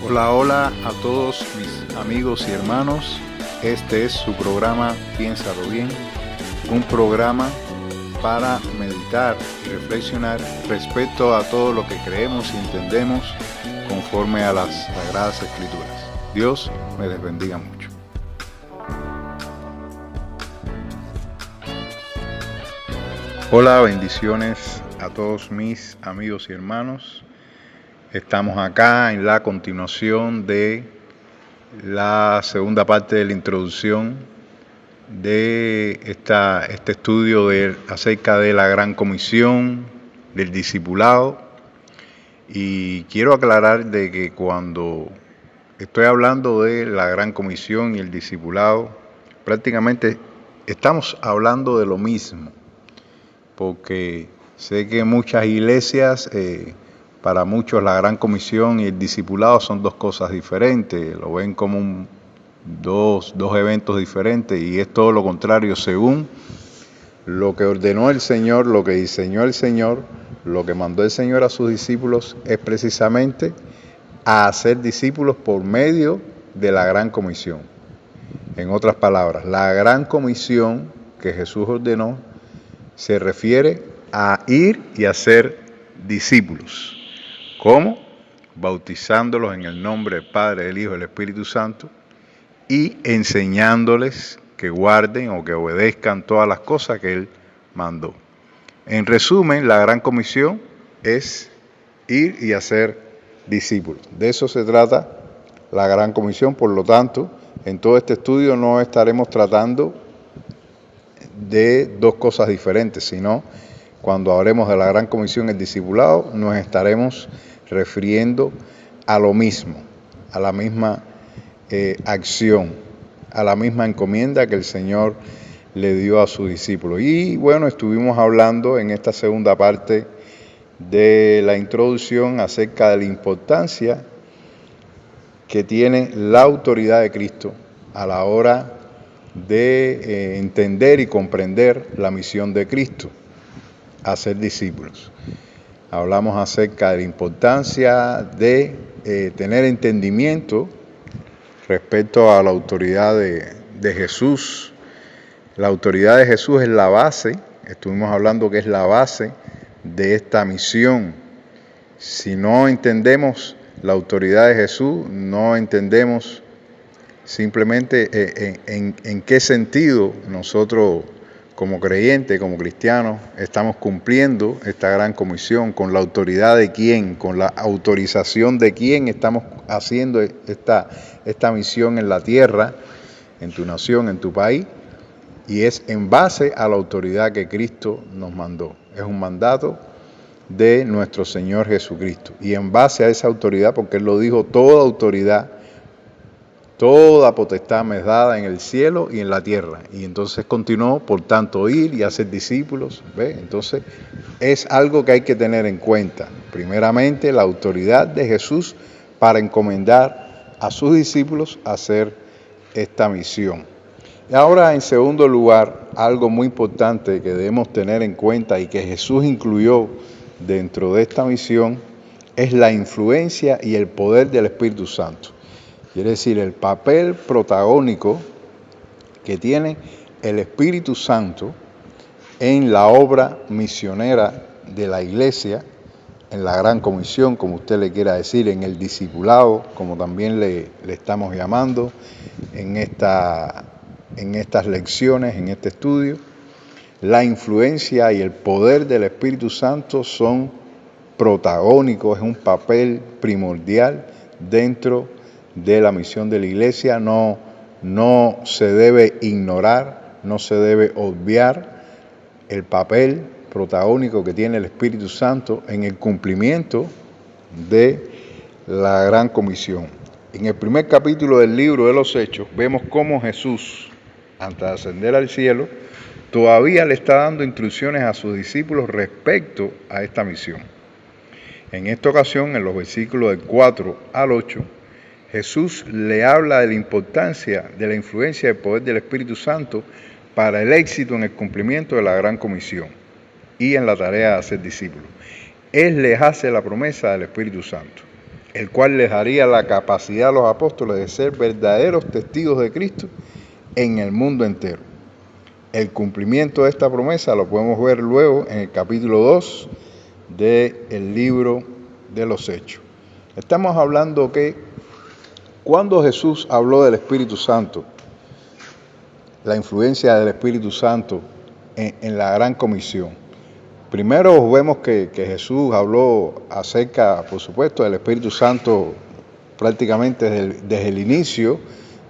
Hola, hola a todos mis amigos y hermanos. Este es su programa Piénsalo Bien, un programa para meditar y reflexionar respecto a todo lo que creemos y entendemos conforme a las Sagradas Escrituras. Dios me les bendiga mucho. Hola, bendiciones a todos mis amigos y hermanos. Estamos acá en la continuación de la segunda parte de la introducción de este estudio acerca de la Gran Comisión, del discipulado. Y quiero aclarar de que cuando estoy hablando de la Gran Comisión y el discipulado, prácticamente estamos hablando de lo mismo, porque sé que muchas iglesias, para muchos la Gran Comisión y el discipulado son dos cosas diferentes, lo ven como dos eventos diferentes, y es todo lo contrario. Según lo que ordenó el Señor, lo que diseñó el Señor, lo que mandó el Señor a sus discípulos es precisamente a hacer discípulos por medio de la Gran Comisión. En otras palabras, la Gran Comisión que Jesús ordenó se refiere a ir y hacer discípulos. ¿Cómo? Bautizándolos en el nombre del Padre, del Hijo y del Espíritu Santo, y enseñándoles que guarden o que obedezcan todas las cosas que Él mandó. En resumen, la Gran Comisión es ir y hacer discípulos. De eso se trata la Gran Comisión. Por lo tanto, en todo este estudio no estaremos tratando de dos cosas diferentes, sino cuando hablemos de la Gran Comisión, el discipulado, nos estaremos refiriendo a lo mismo, a la misma acción, a la misma encomienda que el Señor le dio a sus discípulos. Y bueno, estuvimos hablando en esta segunda parte de la introducción acerca de la importancia que tiene la autoridad de Cristo a la hora de entender y comprender la misión de Cristo, hacer discípulos. Hablamos acerca de la importancia de tener entendimiento respecto a la autoridad de Jesús. La autoridad de Jesús es la base, estuvimos hablando que es la base de esta misión. Si no entendemos la autoridad de Jesús, no entendemos simplemente en qué sentido nosotros como creyentes, como cristianos, estamos cumpliendo esta gran comisión, con la autoridad de quién, con la autorización de quién estamos haciendo esta misión en la tierra, en tu nación, en tu país, y es en base a la autoridad que Cristo nos mandó. Es un mandato de nuestro Señor Jesucristo, y en base a esa autoridad, porque Él lo dijo, toda autoridad, toda potestad me es dada en el cielo y en la tierra. Y entonces continuó, por tanto, ir y hacer discípulos. ¿Ve? Entonces es algo que hay que tener en cuenta. Primeramente, la autoridad de Jesús para encomendar a sus discípulos a hacer esta misión. Y ahora, en segundo lugar, algo muy importante que debemos tener en cuenta y que Jesús incluyó dentro de esta misión es la influencia y el poder del Espíritu Santo. Quiere decir, el papel protagónico que tiene el Espíritu Santo en la obra misionera de la Iglesia, en la Gran Comisión, como usted le quiera decir, en el discipulado, como también le estamos llamando, en estas lecciones, en este estudio. La influencia y el poder del Espíritu Santo son protagónicos, es un papel primordial dentro de la misión de la Iglesia. No se debe ignorar, no se debe obviar el papel protagónico que tiene el Espíritu Santo en el cumplimiento de la Gran Comisión. En el primer capítulo del libro de los Hechos vemos cómo Jesús, antes de ascender al cielo, todavía le está dando instrucciones a sus discípulos respecto a esta misión. En esta ocasión, en los versículos del 4 al 8, Jesús le habla de la importancia de la influencia y el poder del Espíritu Santo para el éxito en el cumplimiento de la Gran Comisión y en la tarea de hacer discípulos. Él les hace la promesa del Espíritu Santo. el cual les daría la capacidad a los apóstoles de ser verdaderos testigos de Cristo en el mundo entero. El cumplimiento de esta promesa lo podemos ver luego en el capítulo 2 del libro de los Hechos. Estamos hablando que cuando Jesús habló del Espíritu Santo, la influencia del Espíritu Santo en la gran comisión, primero vemos que Jesús habló acerca, por supuesto, del Espíritu Santo prácticamente desde el inicio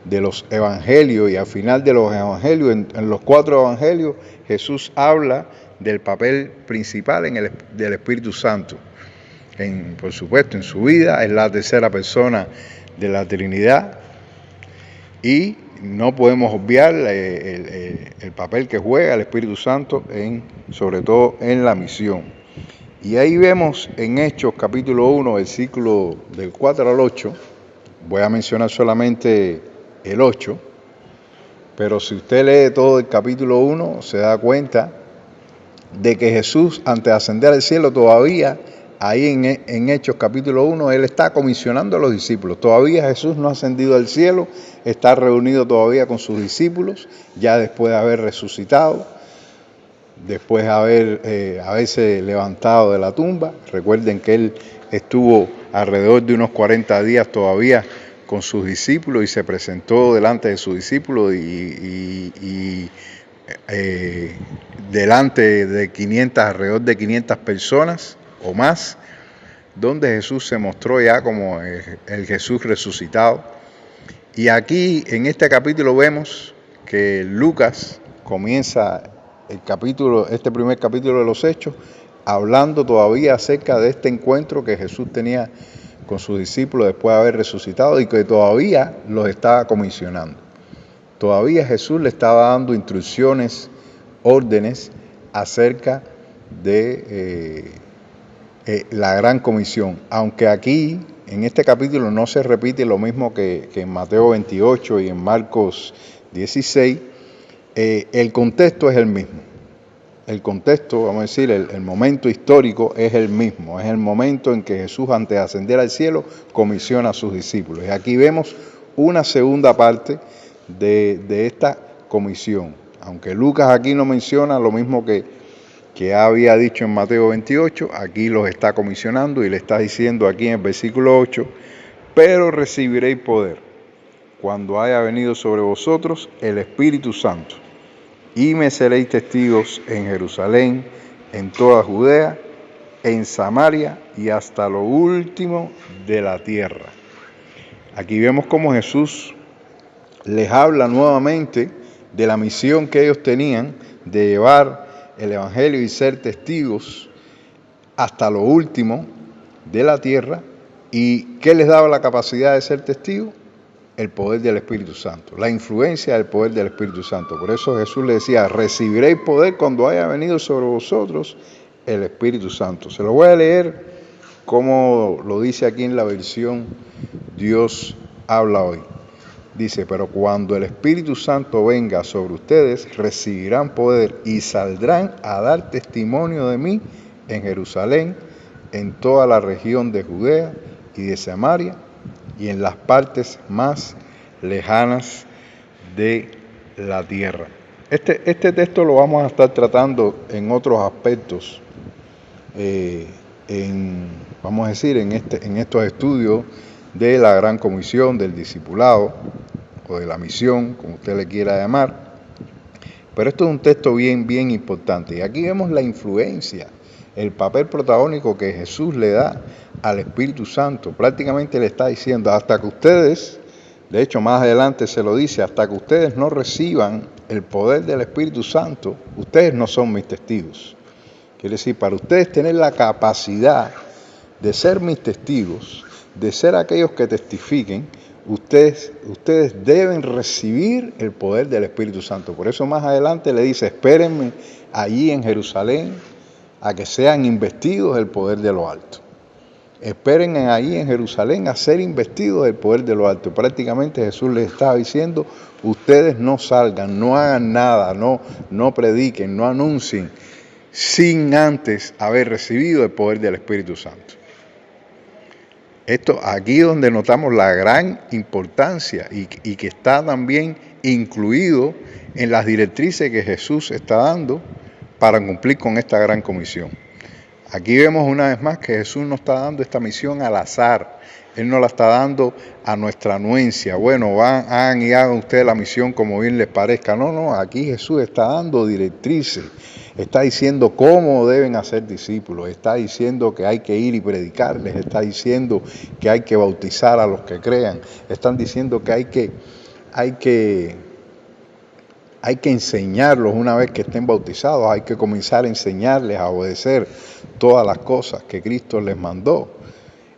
de los evangelios, y al final de los evangelios, en los 4 evangelios, Jesús habla del papel principal del Espíritu Santo. Por supuesto, en su vida es la tercera persona de la Trinidad, y no podemos obviar el papel que juega el Espíritu Santo, sobre todo en la misión. Y ahí vemos en Hechos capítulo 1, versículo del 4 al 8, voy a mencionar solamente el 8, pero si usted lee todo el capítulo 1, se da cuenta de que Jesús, antes de ascender al cielo, todavía, ahí en Hechos capítulo 1, Él está comisionando a los discípulos. Todavía Jesús no ha ascendido al cielo, está reunido todavía con sus discípulos, ya después de haber resucitado, después de haberse levantado de la tumba. Recuerden que Él estuvo alrededor de unos 40 días todavía con sus discípulos y se presentó delante de sus discípulos y delante de alrededor de 500 personas o más, donde Jesús se mostró ya como el Jesús resucitado. Y aquí en este capítulo vemos que Lucas comienza este primer capítulo de los Hechos hablando todavía acerca de este encuentro que Jesús tenía con sus discípulos después de haber resucitado, y que todavía los estaba comisionando. Todavía Jesús le estaba dando instrucciones, órdenes acerca de la gran comisión, aunque aquí en este capítulo no se repite lo mismo que en Mateo 28 y en Marcos 16, el contexto es el mismo. El contexto, vamos a decir, el momento histórico es el mismo, es el momento en que Jesús, antes de ascender al cielo, comisiona a sus discípulos. Y aquí vemos una segunda parte de esta comisión, aunque Lucas aquí no menciona lo mismo que había dicho en Mateo 28, aquí los está comisionando y le está diciendo aquí en el versículo 8, pero recibiréis poder cuando haya venido sobre vosotros el Espíritu Santo, y me seréis testigos en Jerusalén, en toda Judea, en Samaria y hasta lo último de la tierra. Aquí vemos cómo Jesús les habla nuevamente de la misión que ellos tenían de llevar el Evangelio y ser testigos hasta lo último de la tierra. ¿Y qué les daba la capacidad de ser testigos? El poder del Espíritu Santo, la influencia del poder del Espíritu Santo. Por eso Jesús le decía, recibiréis poder cuando haya venido sobre vosotros el Espíritu Santo. Se lo voy a leer como lo dice aquí en la versión Dios habla hoy. Dice, pero cuando el Espíritu Santo venga sobre ustedes, recibirán poder y saldrán a dar testimonio de mí en Jerusalén, en toda la región de Judea y de Samaria, y en las partes más lejanas de la tierra. Este texto lo vamos a estar tratando en otros aspectos, vamos a decir, en estos estudios de la gran comisión, del discipulado o de la misión, como usted le quiera llamar. Pero esto es un texto bien importante. Y aquí vemos la influencia, el papel protagónico que Jesús le da al Espíritu Santo. Prácticamente le está diciendo, hasta que ustedes, de hecho más adelante se lo dice, hasta que ustedes no reciban el poder del Espíritu Santo, ustedes no son mis testigos. Quiere decir, para ustedes tener la capacidad de ser mis testigos, de ser aquellos que testifiquen, ustedes deben recibir el poder del Espíritu Santo. Por eso más adelante le dice, espérenme allí en Jerusalén a que sean investidos del poder de lo alto. Esperen ahí en Jerusalén a ser investidos del poder de lo alto. Prácticamente Jesús les estaba diciendo, ustedes no salgan, no hagan nada, no prediquen, no anuncien, sin antes haber recibido el poder del Espíritu Santo. Esto aquí donde notamos la gran importancia y que está también incluido en las directrices que Jesús está dando para cumplir con esta gran comisión. Aquí vemos una vez más que Jesús no está dando esta misión al azar. Él no la está dando a nuestra anuencia. Bueno, hagan y hagan ustedes la misión como bien les parezca. No, aquí Jesús está dando directrices. Está diciendo cómo deben hacer discípulos. Está diciendo que hay que ir y predicarles. Está diciendo que hay que bautizar a los que crean. Están diciendo que hay que enseñarlos una vez que estén bautizados. Hay que comenzar a enseñarles a obedecer todas las cosas que Cristo les mandó.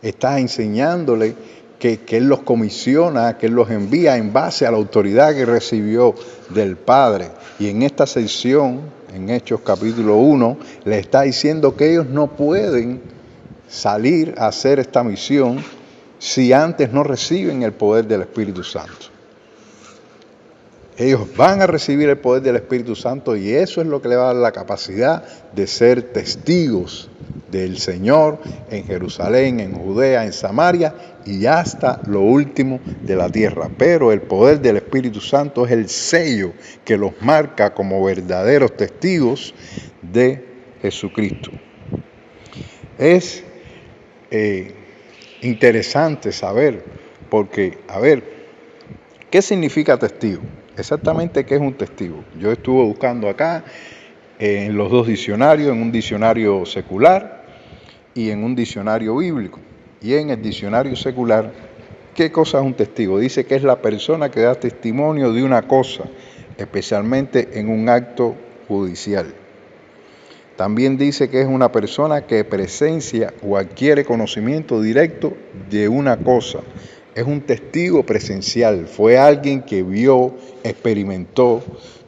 Está enseñándoles que Él los comisiona, que Él los envía en base a la autoridad que recibió del Padre. Y en esta sección, en Hechos capítulo 1, les está diciendo que ellos no pueden salir a hacer esta misión si antes no reciben el poder del Espíritu Santo. Ellos van a recibir el poder del Espíritu Santo y eso es lo que le va a dar la capacidad de ser testigos del Señor en Jerusalén, en Judea, en Samaria y hasta lo último de la tierra. Pero el poder del Espíritu Santo es el sello que los marca como verdaderos testigos de Jesucristo. Es interesante saber, porque, ¿qué significa testigo? Exactamente, ¿qué es un testigo? Yo estuve buscando acá en los dos diccionarios, en un diccionario secular y en un diccionario bíblico. Y en el diccionario secular, ¿qué cosa es un testigo? Dice que es la persona que da testimonio de una cosa, especialmente en un acto judicial. También dice que es una persona que presencia o adquiere conocimiento directo de una cosa. Es un testigo presencial, fue alguien que vio, experimentó,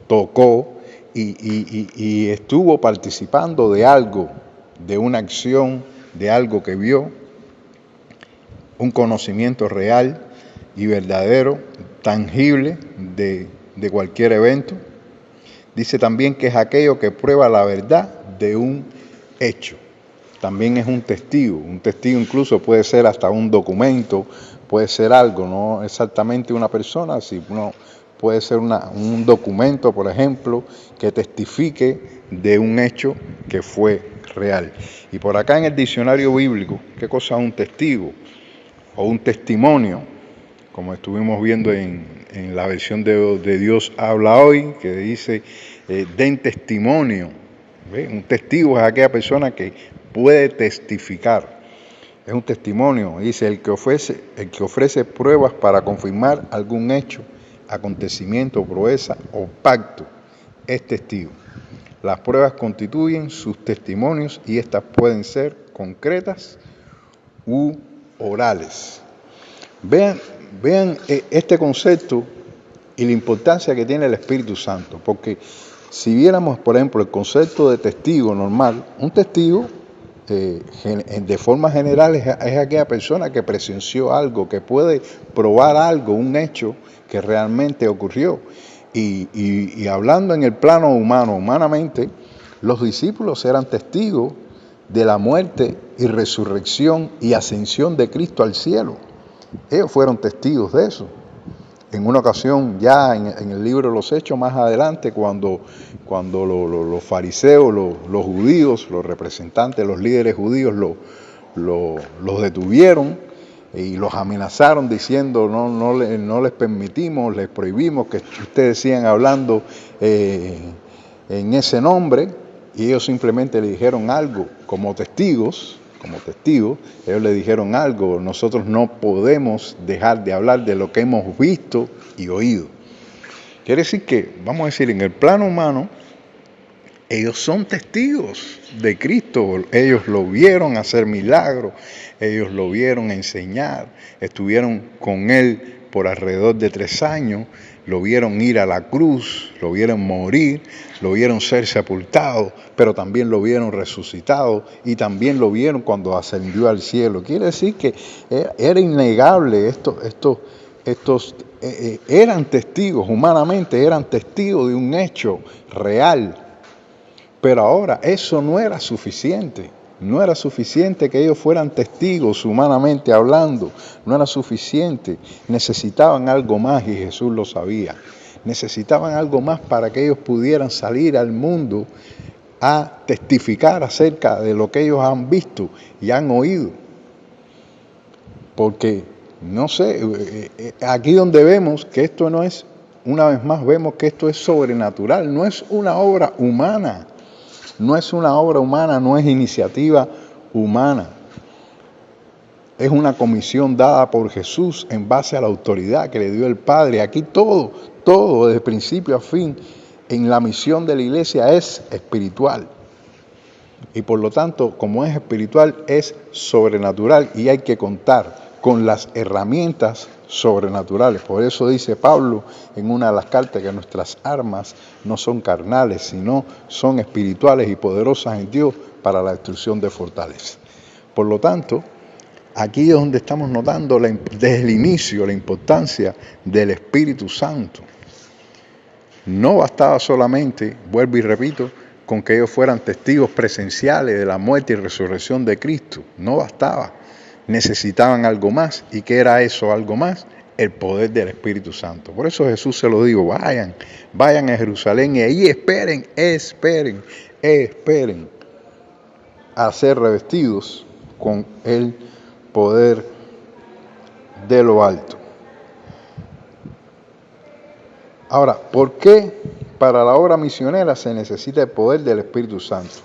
tocó y estuvo participando de algo, de una acción, de algo que vio, un conocimiento real y verdadero, tangible de cualquier evento. Dice también que es aquello que prueba la verdad de un hecho. También es un testigo incluso puede ser hasta un documento, puede ser algo, no exactamente una persona, sino puede ser un documento, por ejemplo, que testifique de un hecho que fue real. Y por acá en el diccionario bíblico, ¿qué cosa es un testigo? O un testimonio, como estuvimos viendo en la versión de Dios habla hoy, que dice, den testimonio. ¿Ve? Un testigo es aquella persona que puede testificar. Es un testimonio, dice, el que ofrece pruebas para confirmar algún hecho, acontecimiento, proeza o pacto, es testigo. Las pruebas constituyen sus testimonios y estas pueden ser concretas u orales. Vean este concepto y la importancia que tiene el Espíritu Santo, porque si viéramos, por ejemplo, el concepto de testigo normal, un testigo de forma general es aquella persona que presenció algo, que puede probar algo, un hecho que realmente ocurrió. Y hablando en el plano humano, humanamente, los discípulos eran testigos de la muerte y resurrección y ascensión de Cristo al cielo. Ellos fueron testigos de eso. En una ocasión, ya en el libro de los Hechos, más adelante, cuando los fariseos, los judíos, los representantes, los líderes judíos los detuvieron y los amenazaron diciendo, no les permitimos, les prohibimos que ustedes sigan hablando en ese nombre, y ellos simplemente le dijeron algo como testigos, ellos le dijeron algo, nosotros no podemos dejar de hablar de lo que hemos visto y oído. Quiere decir que, vamos a decir, en el plano humano, ellos son testigos de Cristo, ellos lo vieron hacer milagros, ellos lo vieron enseñar, estuvieron con Él por alrededor de 3 años, lo vieron ir a la cruz, lo vieron morir, lo vieron ser sepultado, pero también lo vieron resucitado y también lo vieron cuando ascendió al cielo. Quiere decir que era innegable, estos eran testigos, humanamente eran testigos de un hecho real. Pero ahora eso no era suficiente. No era suficiente que ellos fueran testigos humanamente hablando, no era suficiente, necesitaban algo más y Jesús lo sabía. Necesitaban algo más para que ellos pudieran salir al mundo a testificar acerca de lo que ellos han visto y han oído. Porque, no sé, aquí donde vemos que esto no es, una vez más vemos que esto es sobrenatural, no es una obra humana. No es una obra humana, no es iniciativa humana. Es una comisión dada por Jesús en base a la autoridad que le dio el Padre. Aquí todo, desde principio a fin, en la misión de la iglesia es espiritual. Y por lo tanto, como es espiritual, es sobrenatural y hay que contar con las herramientas sobrenaturales. Por eso dice Pablo en una de las cartas que nuestras armas no son carnales, sino son espirituales y poderosas en Dios para la destrucción de fortalezas. Por lo tanto, aquí es donde estamos notando desde el inicio la importancia del Espíritu Santo. No bastaba solamente, vuelvo y repito, con que ellos fueran testigos presenciales de la muerte y resurrección de Cristo. No bastaba. Necesitaban algo más. ¿Y qué era eso algo más? El poder del Espíritu Santo. Por eso Jesús se lo dijo, vayan a Jerusalén y ahí esperen a ser revestidos con el poder de lo alto. Ahora, ¿por qué para la obra misionera se necesita el poder del Espíritu Santo?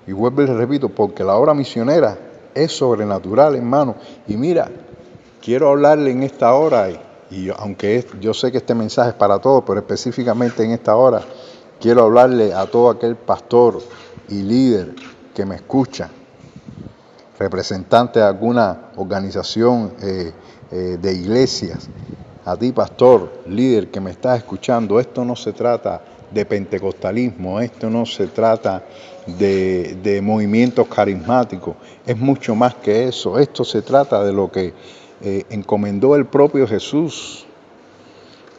Y vuelvo y repito, porque la obra misionera es sobrenatural, hermano. Y mira, quiero hablarle en esta hora, aunque yo sé que este mensaje es para todos, pero específicamente en esta hora, quiero hablarle a todo aquel pastor y líder que me escucha, representante de alguna organización de iglesias, a ti pastor, líder que me estás escuchando, esto no se trata de pentecostalismo, esto no se trata de movimientos carismáticos, es mucho más que eso, esto se trata de lo que encomendó el propio Jesús.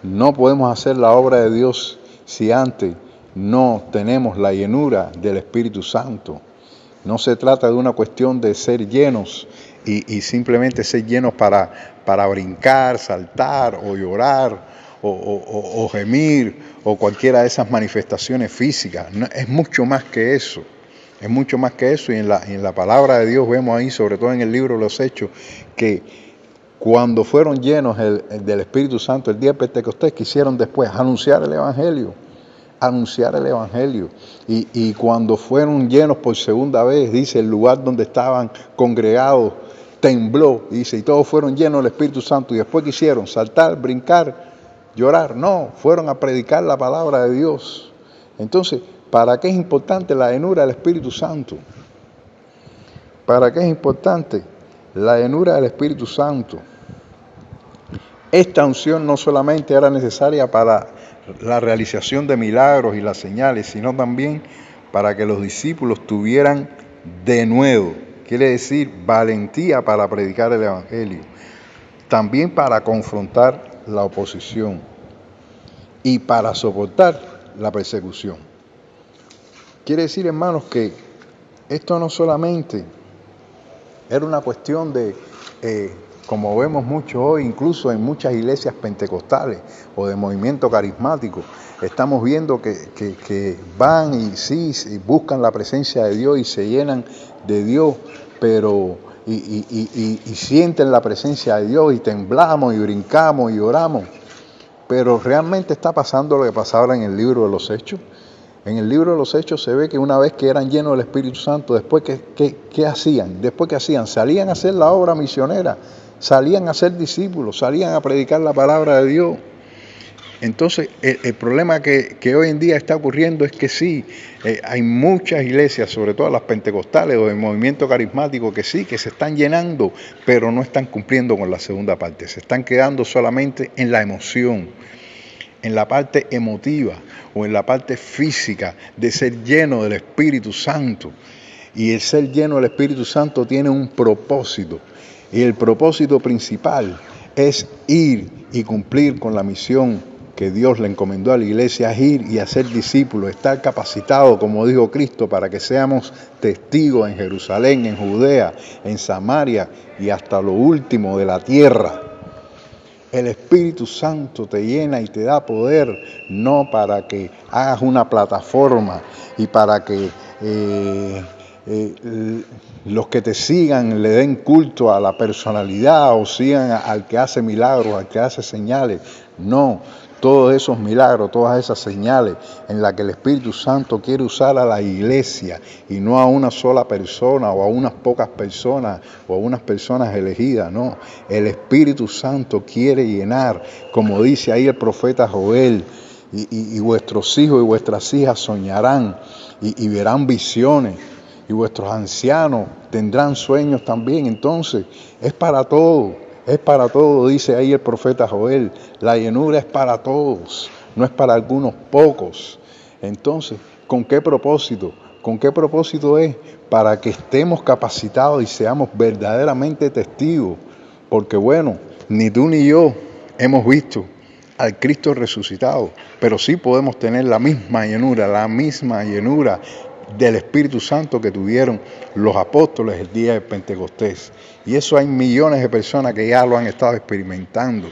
No podemos hacer la obra de Dios si antes no tenemos la llenura del Espíritu Santo. No se trata de una cuestión de ser llenos y simplemente ser llenos para brincar, saltar o llorar o gemir o cualquiera de esas manifestaciones físicas. No, es mucho más que eso. Es mucho más que eso y en la palabra de Dios vemos ahí, sobre todo en el libro de los Hechos, que cuando fueron llenos del Espíritu Santo el día de Pentecostés, quisieron después anunciar el Evangelio. Y cuando fueron llenos por segunda vez, dice, el lugar donde estaban congregados tembló, dice, y todos fueron llenos del Espíritu Santo. Y después quisieron saltar, brincar, llorar. No, fueron a predicar la palabra de Dios. Entonces, ¿para qué es importante la llenura del Espíritu Santo? ¿Para qué es importante la llenura del Espíritu Santo? Esta unción no solamente era necesaria para la realización de milagros y las señales, sino también para que los discípulos tuvieran de nuevo, quiere decir valentía para predicar el Evangelio, también para confrontar la oposición y para soportar la persecución. Quiere decir, hermanos, que esto no solamente era una cuestión de, como vemos mucho hoy, incluso en muchas iglesias pentecostales o de movimiento carismático, estamos viendo que van y buscan la presencia de Dios y se llenan de Dios, pero y sienten la presencia de Dios y temblamos y brincamos y oramos. Pero realmente está pasando lo que pasaba en el libro de los Hechos. En el libro de los Hechos se ve que una vez que eran llenos del Espíritu Santo, después ¿qué hacían? Después que hacían, salían a hacer la obra misionera, salían a ser discípulos, salían a predicar la palabra de Dios. Entonces, el problema que hoy en día está ocurriendo es que sí, hay muchas iglesias, sobre todo las pentecostales o el movimiento carismático, que sí, que se están llenando, pero no están cumpliendo con la segunda parte. Se están quedando solamente en la emoción, en la parte emotiva o en la parte física de ser lleno del Espíritu Santo. Y el ser lleno del Espíritu Santo tiene un propósito. Y el propósito principal es ir y cumplir con la misión que Dios le encomendó a la iglesia es ir y hacer discípulos, estar capacitados, como dijo Cristo, para que seamos testigos en Jerusalén, en Judea, en Samaria y hasta lo último de la tierra. El Espíritu Santo te llena y te da poder, no para que hagas una plataforma y para que los que te sigan le den culto a la personalidad o sigan al que hace milagros, al que hace señales. No, todos esos milagros, todas esas señales en las que el Espíritu Santo quiere usar a la iglesia y no a una sola persona o a unas pocas personas o a unas personas elegidas, no. El Espíritu Santo quiere llenar, como dice ahí el profeta Joel, y vuestros hijos y vuestras hijas soñarán y verán visiones. Y vuestros ancianos tendrán sueños también. Entonces, es para todos, dice ahí el profeta Joel. La llenura es para todos, no es para algunos pocos. Entonces, ¿con qué propósito? ¿Con qué propósito es? Para que estemos capacitados y seamos verdaderamente testigos. Porque bueno, ni tú ni yo hemos visto al Cristo resucitado, pero sí podemos tener la misma llenura del Espíritu Santo que tuvieron los apóstoles el día de Pentecostés. Y eso hay millones de personas que ya lo han estado experimentando.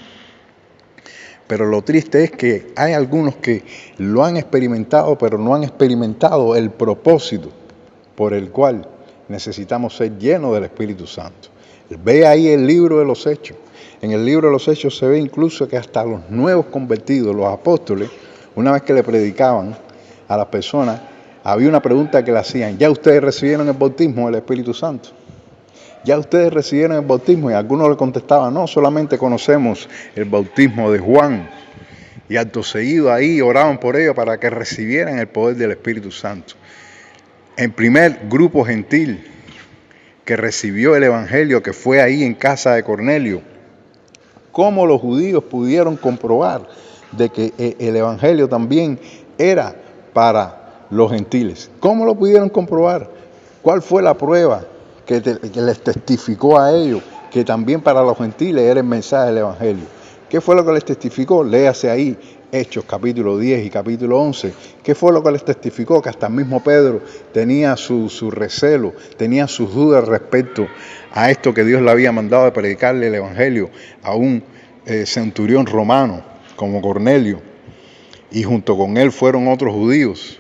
Pero lo triste es que hay algunos que lo han experimentado, pero no han experimentado el propósito por el cual necesitamos ser llenos del Espíritu Santo. Ve ahí el libro de los Hechos. En el libro de los Hechos se ve incluso que hasta los nuevos convertidos, los apóstoles, una vez que le predicaban a las personas, había una pregunta que le hacían: ¿ya ustedes recibieron el bautismo del Espíritu Santo? ¿Ya ustedes recibieron el bautismo? Y algunos le contestaban: no, solamente conocemos el bautismo de Juan. Y acto seguido ahí oraban por ellos para que recibieran el poder del Espíritu Santo. El primer grupo gentil que recibió el Evangelio, que fue ahí en casa de Cornelio, ¿cómo los judíos pudieron comprobar de que el Evangelio también era para los gentiles? ¿Cómo lo pudieron comprobar? ¿Cuál fue la prueba que les testificó a ellos que también para los gentiles era el mensaje del Evangelio? ¿Qué fue lo que les testificó? Léase ahí Hechos capítulo 10 y capítulo 11. ¿Qué fue lo que les testificó? Que hasta el mismo Pedro tenía su recelo, tenía sus dudas respecto a esto que Dios le había mandado de predicarle el Evangelio a un centurión romano como Cornelio. Y junto con él fueron otros judíos.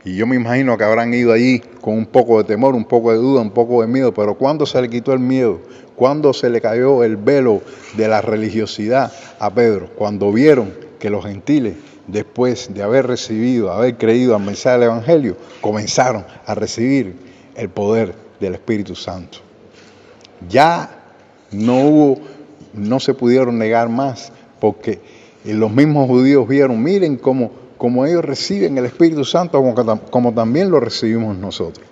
Y yo me imagino que habrán ido allí con un poco de temor, un poco de duda, un poco de miedo. Pero ¿cuándo se le quitó el miedo? ¿Cuándo se le cayó el velo de la religiosidad a Pedro? Cuando vieron que los gentiles, después de haber recibido, haber creído al mensaje del Evangelio, comenzaron a recibir el poder del Espíritu Santo. Ya no se pudieron negar más, porque los mismos judíos vieron: miren como ellos reciben el Espíritu Santo, como también lo recibimos nosotros.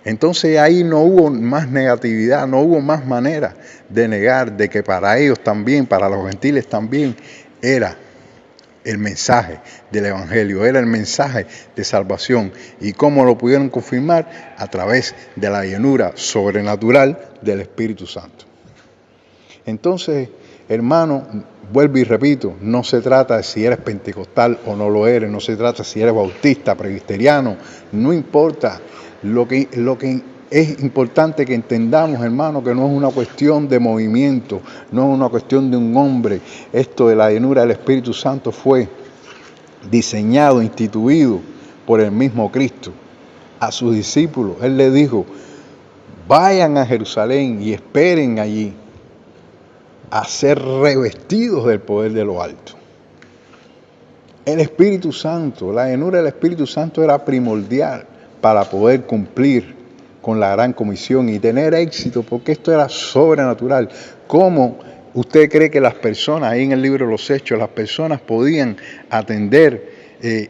Entonces ahí no hubo más negatividad, no hubo más manera de negar de que para ellos también, para los gentiles también, era el mensaje del Evangelio, era el mensaje de salvación. ¿Y cómo lo pudieron confirmar? A través de la llenura sobrenatural del Espíritu Santo. Entonces, hermano, vuelvo y repito, no se trata de si eres pentecostal o no lo eres, no se trata de si eres bautista, presbiteriano, no importa. Lo que es importante que entendamos, hermano, que no es una cuestión de movimiento, no es una cuestión de un hombre. Esto de la llenura del Espíritu Santo fue diseñado, instituido por el mismo Cristo. A sus discípulos, Él les dijo: vayan a Jerusalén y esperen allí a ser revestidos del poder de lo alto. El Espíritu Santo, la llenura del Espíritu Santo era primordial para poder cumplir con la gran comisión y tener éxito, porque esto era sobrenatural. ¿Cómo usted cree que las personas, ahí en el libro de los Hechos, las personas podían atender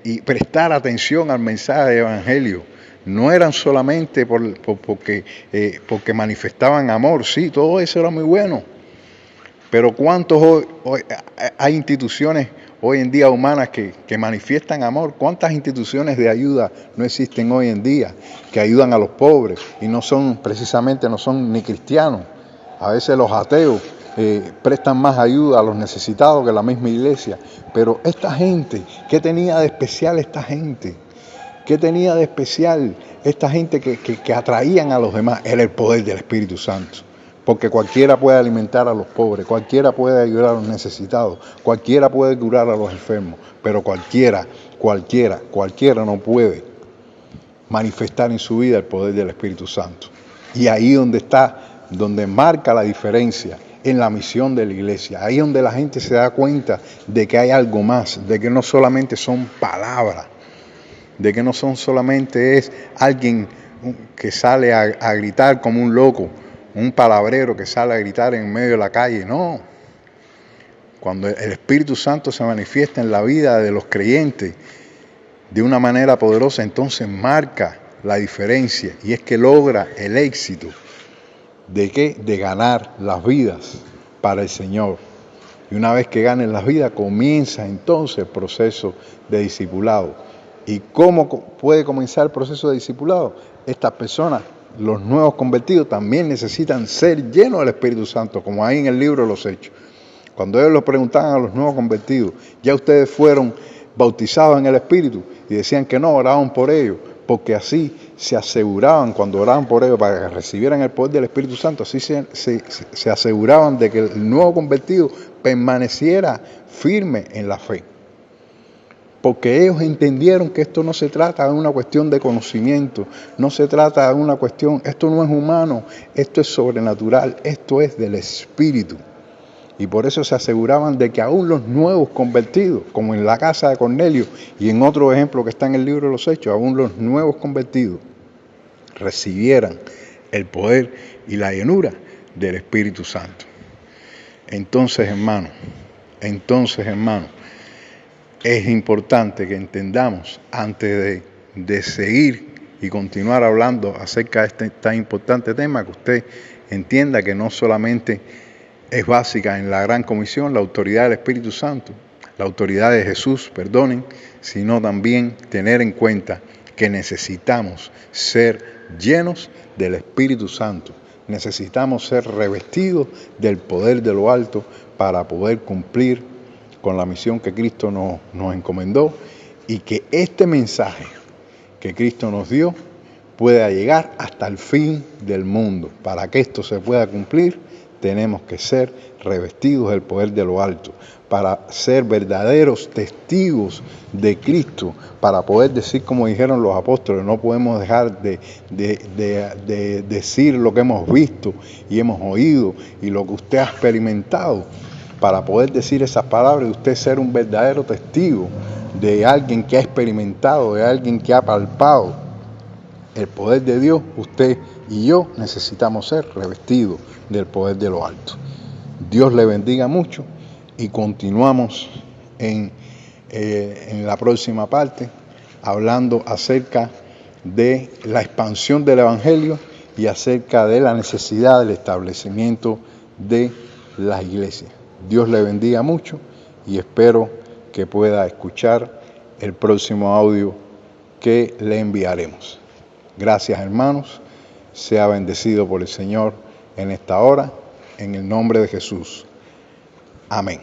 y prestar atención al mensaje del Evangelio? No eran solamente porque manifestaban amor, sí, todo eso era muy bueno. Pero ¿cuántos hay instituciones hoy en día humanas que manifiestan amor? ¿Cuántas instituciones de ayuda no existen hoy en día que ayudan a los pobres y no son ni cristianos? A veces los ateos prestan más ayuda a los necesitados que la misma iglesia. Pero esta gente, ¿qué tenía de especial esta gente? ¿Qué tenía de especial esta gente que atraían a los demás? Era el poder del Espíritu Santo. Porque cualquiera puede alimentar a los pobres, cualquiera puede ayudar a los necesitados, cualquiera puede curar a los enfermos, pero cualquiera no puede manifestar en su vida el poder del Espíritu Santo. Y ahí donde marca la diferencia en la misión de la iglesia, ahí donde la gente se da cuenta de que hay algo más, de que no solamente son palabras, de que no son solamente es alguien que sale a gritar como un loco, un palabrero que sale a gritar en medio de la calle, no. Cuando el Espíritu Santo se manifiesta en la vida de los creyentes de una manera poderosa, entonces marca la diferencia, y es que logra el éxito de ¿qué? De ganar las vidas para el Señor. Y una vez que ganen las vidas, comienza entonces el proceso de discipulado. ¿Y cómo puede comenzar el proceso de discipulado? Estas personas, los nuevos convertidos, también necesitan ser llenos del Espíritu Santo, como ahí en el libro de los Hechos. Cuando ellos lo preguntaban a los nuevos convertidos, ya ustedes fueron bautizados en el Espíritu, y decían que no, oraban por ellos, porque así se aseguraban, cuando oraban por ellos para que recibieran el poder del Espíritu Santo, así se aseguraban de que el nuevo convertido permaneciera firme en la fe. Porque ellos entendieron que esto no se trata de una cuestión de conocimiento, no se trata de una cuestión, esto no es humano, esto es sobrenatural, esto es del Espíritu. Y por eso se aseguraban de que aún los nuevos convertidos, como en la casa de Cornelio y en otro ejemplo que está en el libro de los Hechos, aún los nuevos convertidos recibieran el poder y la llenura del Espíritu Santo. Entonces, hermanos, es importante que entendamos, antes de seguir y continuar hablando acerca de este tan importante tema, que usted entienda que no solamente es básica en la Gran Comisión la autoridad del Espíritu Santo, la autoridad de Jesús, sino también tener en cuenta que necesitamos ser llenos del Espíritu Santo. Necesitamos ser revestidos del poder de lo alto para poder cumplir con la misión que Cristo nos encomendó, y que este mensaje que Cristo nos dio pueda llegar hasta el fin del mundo. Para que esto se pueda cumplir, tenemos que ser revestidos del poder de lo alto, para ser verdaderos testigos de Cristo, para poder decir, como dijeron los apóstoles, no podemos dejar de decir lo que hemos visto y hemos oído y lo que usted ha experimentado, para poder decir esas palabras y usted ser un verdadero testigo de alguien que ha experimentado, de alguien que ha palpado el poder de Dios. Usted y yo necesitamos ser revestidos del poder de lo alto. Dios le bendiga mucho, y continuamos en la próxima parte hablando acerca de la expansión del Evangelio y acerca de la necesidad del establecimiento de las iglesias. Dios le bendiga mucho, y espero que pueda escuchar el próximo audio que le enviaremos. Gracias, hermanos. Sea bendecido por el Señor en esta hora, en el nombre de Jesús. Amén.